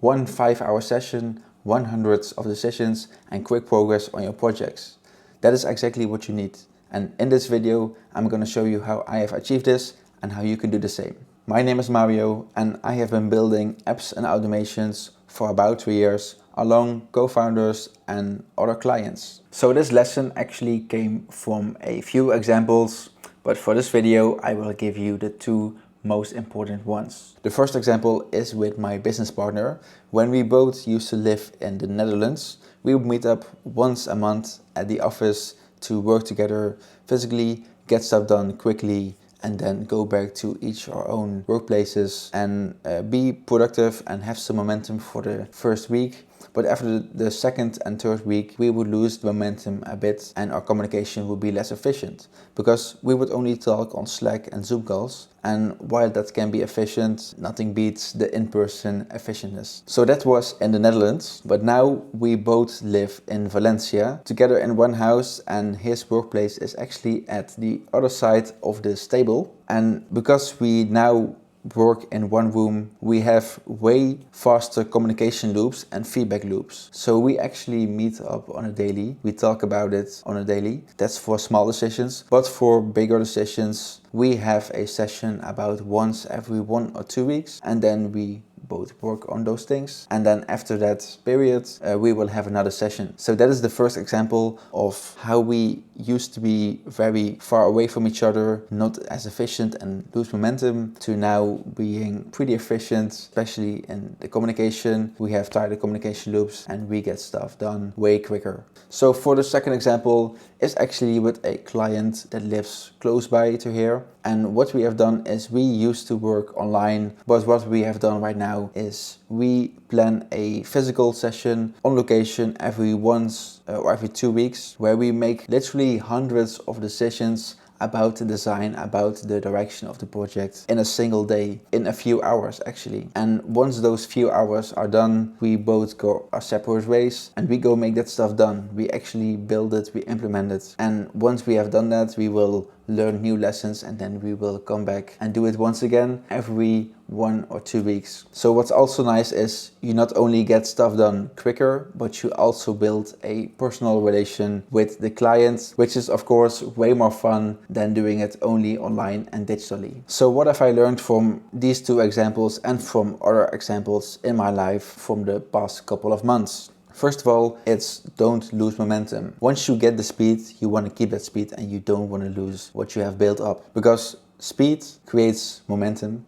one 5-hour session, 100 of decisions, and quick progress on your projects. That is exactly what you need. And in this video, I'm going to show you how I have achieved this and how you can do the same. My name is Mario and I have been building apps and automations for about 3 years along co-founders and other clients. So this lesson actually came from a few examples, but for this video I will give you the two most important ones. The first example is with my business partner. When we both used to live in the Netherlands, we would meet up once a month at the office to work together physically, get stuff done quickly, and then go back to each our own workplaces and be productive and have some momentum for the first week. But after the second and third week, we would lose the momentum a bit and our communication would be less efficient because we would only talk on Slack and Zoom calls. And while that can be efficient, nothing beats the in-person efficientness. So that was in the Netherlands, but now we both live in Valencia together in one house, and his workplace is actually at the other side of the stable. And because we now work in one room, we have way faster communication loops and feedback loops. So we actually meet up on a daily. We talk about it on a daily. That's for small decisions. But for bigger decisions, we have a session about once every 1 or 2 weeks. And then we both work on those things. And then after that period, we will have another session. So that is the first example of how we used to be very far away from each other, not as efficient and lose momentum, to now being pretty efficient, especially in the communication. We have tighter communication loops and we get stuff done way quicker. So for the second example is actually with a client that lives close by to here. And what we have done is we used to work online, but what we have done right now is we plan a physical session on location every once or every 2 weeks, where we make literally hundreds of decisions about the design, about the direction of the project in a single day, in a few hours actually. And once those few hours are done, we both go our separate ways and we go make that stuff done. We actually build it, we implement it. And once we have done that, we will learn new lessons and then we will come back and do it once again every 1 or 2 weeks. So what's also nice is you not only get stuff done quicker, but you also build a personal relation with the client, which is of course way more fun than doing it only online and digitally. So what have I learned from these two examples and from other examples in my life from the past couple of months? First of all, it's don't lose momentum. Once you get the speed, you want to keep that speed and you don't want to lose what you have built up, because speed creates momentum,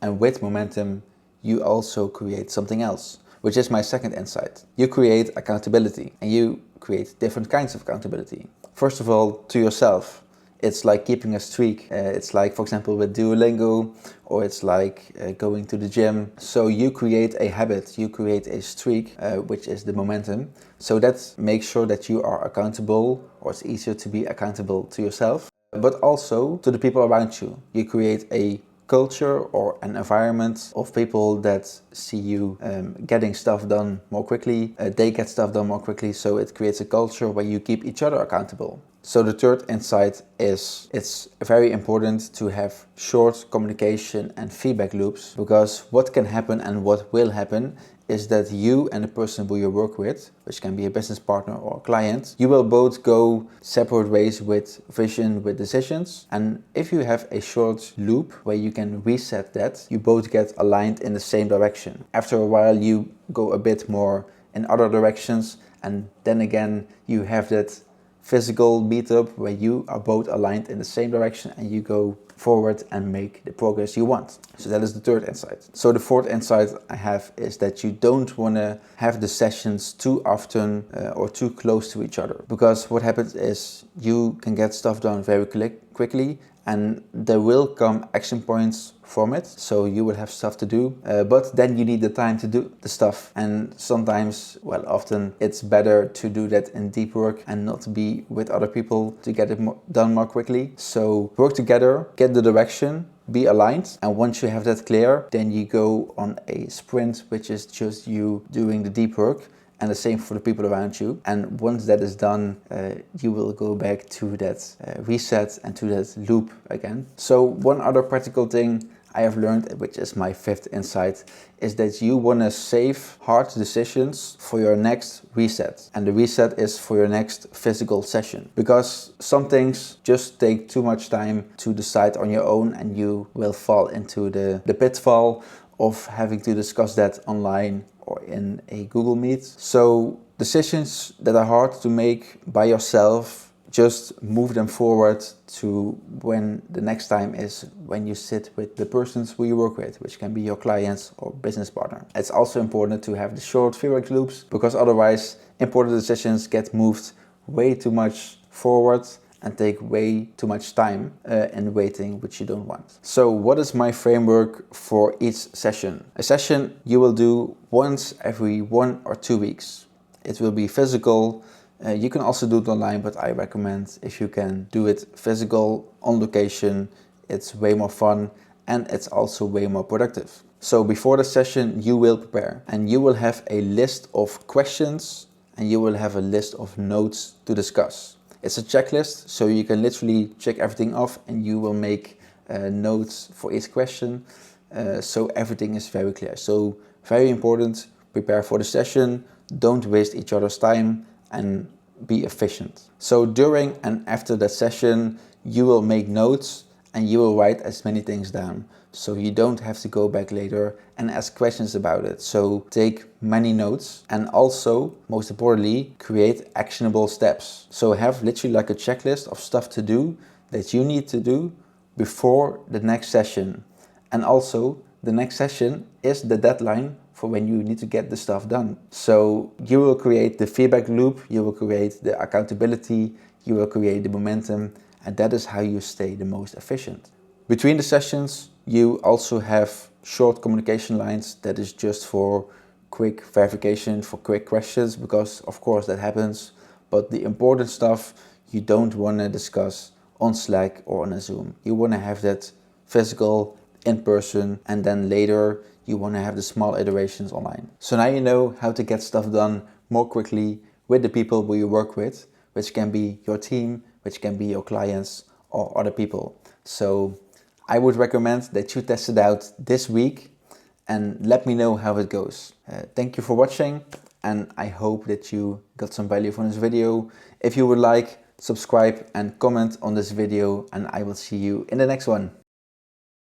and with momentum you also create something else, which is my second insight. You create accountability, and you create different kinds of accountability. First of all, to yourself. It's like keeping a streak. It's like, for example, with Duolingo, or it's like going to the gym. So you create a habit, you create a streak, which is the momentum. So that makes sure that you are accountable, or it's easier to be accountable to yourself, but also to the people around you. You create a culture or an environment of people that see you getting stuff done more quickly. They get stuff done more quickly, so it creates a culture where you keep each other accountable. So the third insight is it's very important to have short communication and feedback loops, because what can happen and what will happen is that you and the person who you work with, which can be a business partner or a client, you will both go separate ways with vision, with decisions. And if you have a short loop where you can reset that, you both get aligned in the same direction. After a while you go a bit more in other directions, and then again you have that physical meetup where you are both aligned in the same direction and you go forward and make the progress you want. So that is the third insight. So the fourth insight I have is that you don't want to have the sessions too often or too close to each other, because what happens is you can get stuff done very quickly and there will come action points from it, so you will have stuff to do, but then you need the time to do the stuff, and sometimes, well, often it's better to do that in deep work and not be with other people to get it done more quickly. So work together, get the direction, be aligned, and once you have that clear, then you go on a sprint, which is just you doing the deep work, and the same for the people around you. And once that is done, you will go back to that reset and to that loop again. So one other practical thing I have learned, which is my fifth insight, is that you want to save hard decisions for your next reset. And the reset is for your next physical session. Because some things just take too much time to decide on your own, and you will fall into the pitfall of having to discuss that online or in a Google Meet. So decisions that are hard to make by yourself, just move them forward to when the next time is when you sit with the persons who you work with, which can be your clients or business partner. It's also important to have the short feedback loops, because otherwise important decisions get moved way too much forward and take way too much time in waiting, which you don't want. So what is my framework for each session? A session you will do once every 1 or 2 weeks. It will be physical. You can also do it online, but I recommend if you can do it physical on location. It's way more fun and it's also way more productive. So before the session you will prepare, and you will have a list of questions and you will have a list of notes to discuss. It's a checklist, so you can literally check everything off and you will make notes for each question, so everything is very clear. So very important, prepare for the session, don't waste each other's time, and be efficient. So during and after that session, you will make notes and you will write as many things down, so you don't have to go back later and ask questions about it. So take many notes, and also, most importantly, create actionable steps. So have literally like a checklist of stuff to do that you need to do before the next session. And also, the next session is the deadline for when you need to get the stuff done. So you will create the feedback loop, you will create the accountability, you will create the momentum, and that is how you stay the most efficient. Between the sessions, you also have short communication lines that is just for quick verification, for quick questions, because of course that happens. But the important stuff you don't want to discuss on Slack or on a Zoom. You want to have that physical, in person, and then later you want to have the small iterations online. So now you know how to get stuff done more quickly with the people who you work with, which can be your team, which can be your clients or other people. So I would recommend that you test it out this week and let me know how it goes. Thank you for watching, and I hope that you got some value from this video. If you would like, subscribe and comment on this video, and I will see you in the next one.